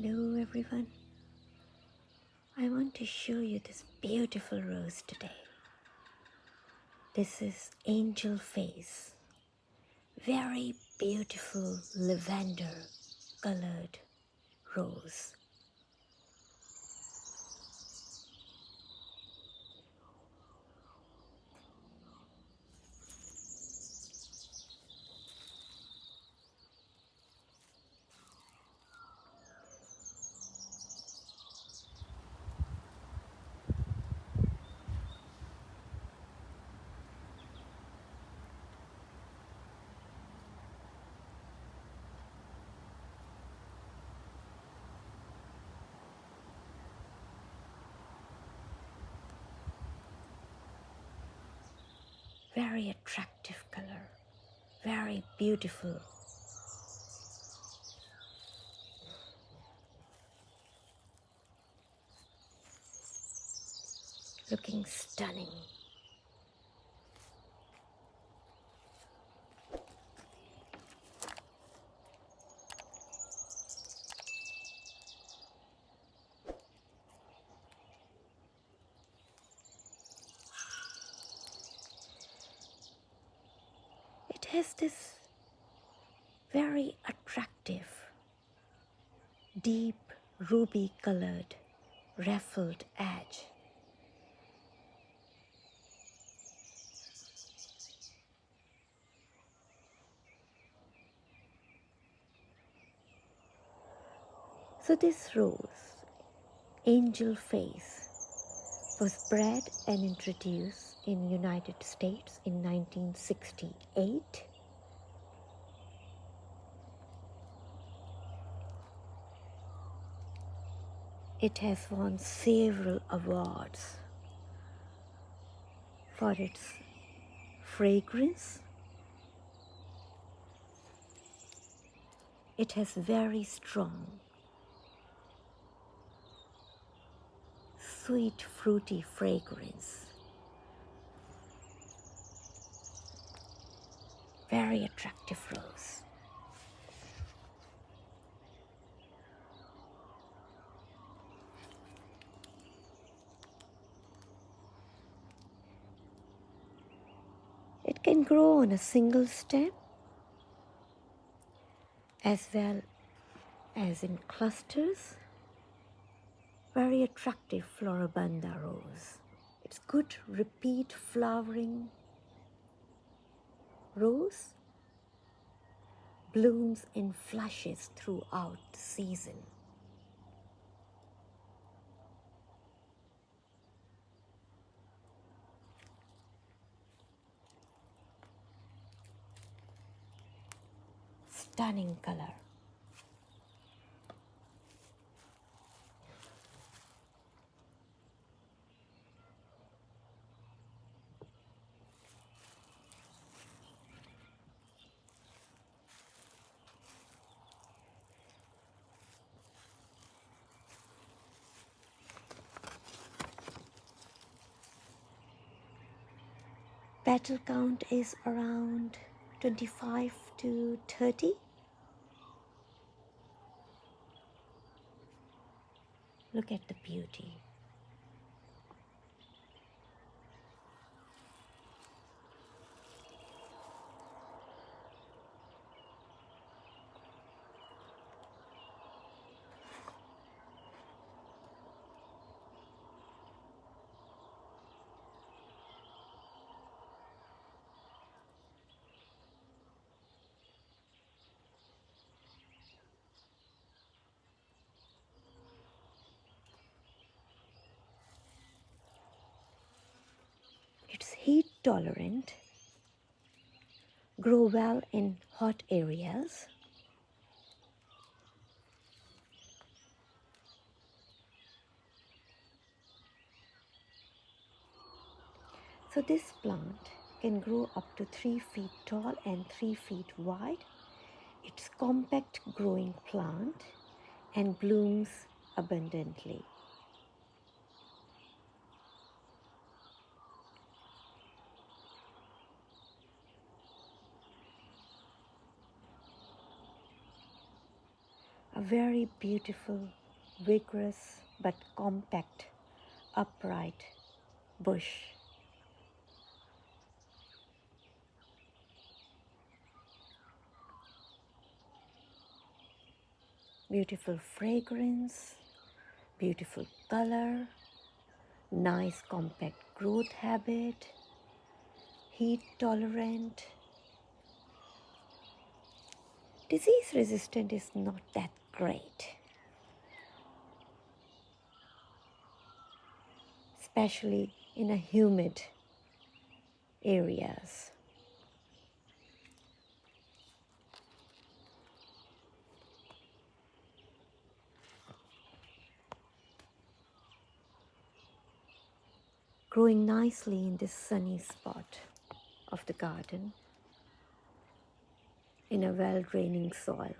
Hello everyone. I want to show you this beautiful rose today. This is Angel Face. Very beautiful lavender colored rose. Very attractive color. Very beautiful. Looking stunning. It has this very attractive, deep ruby colored ruffled edge. So this rose, Angel Face, was bred and introduced in United States in 1968. It has won several awards for its fragrance. It has very strong, sweet, fruity fragrance. Very attractive rose. It can grow on a single stem as well as in clusters. Very attractive Floribunda rose. It's good repeat flowering rose. Blooms in flushes throughout the season. Stunning color. Petal count is around 25 to 30. Look at the beauty. It's heat tolerant, grow well in hot areas. So this plant can grow up to 3 feet tall and 3 feet wide. It's compact growing plant and blooms abundantly. A Very beautiful, vigorous but compact, upright bush. Beautiful fragrance, beautiful color, nice compact growth habit, heat tolerant. Disease resistant is not that great, especially in a humid areas. Growing nicely in this sunny spot of the garden in a well-draining soil.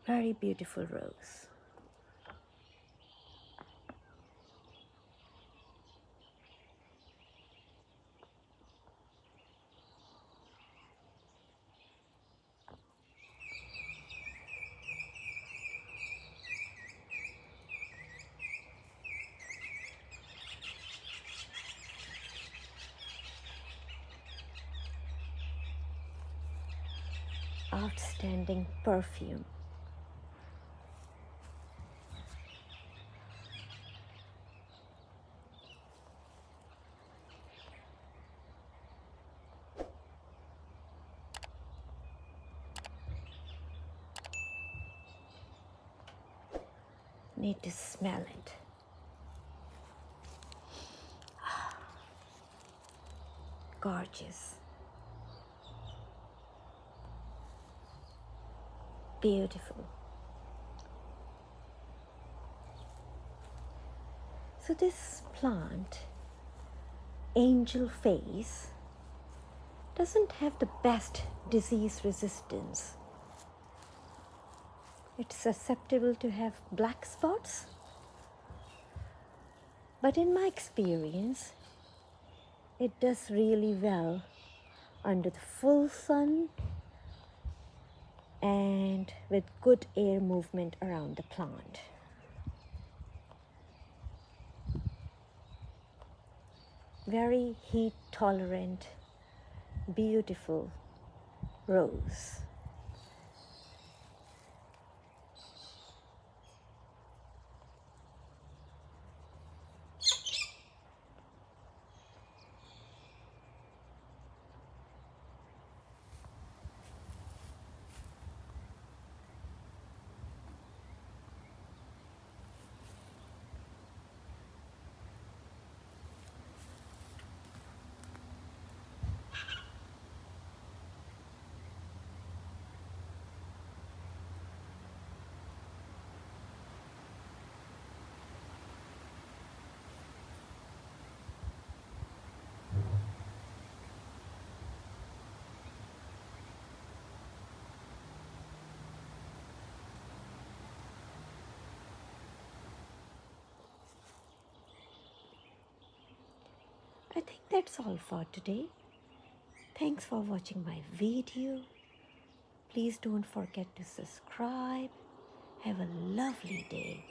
Very beautiful rose. Outstanding perfume. Need to smell it. Gorgeous. Beautiful. So this plant, angel face, doesn't have the best disease resistance. It's susceptible to have black spots. But in my experience, it does really well under the full sun and with good air movement around the plant. Very heat tolerant, beautiful rose. I think that's all for today. Thanks for watching my video. Please don't forget to subscribe. Have a lovely day.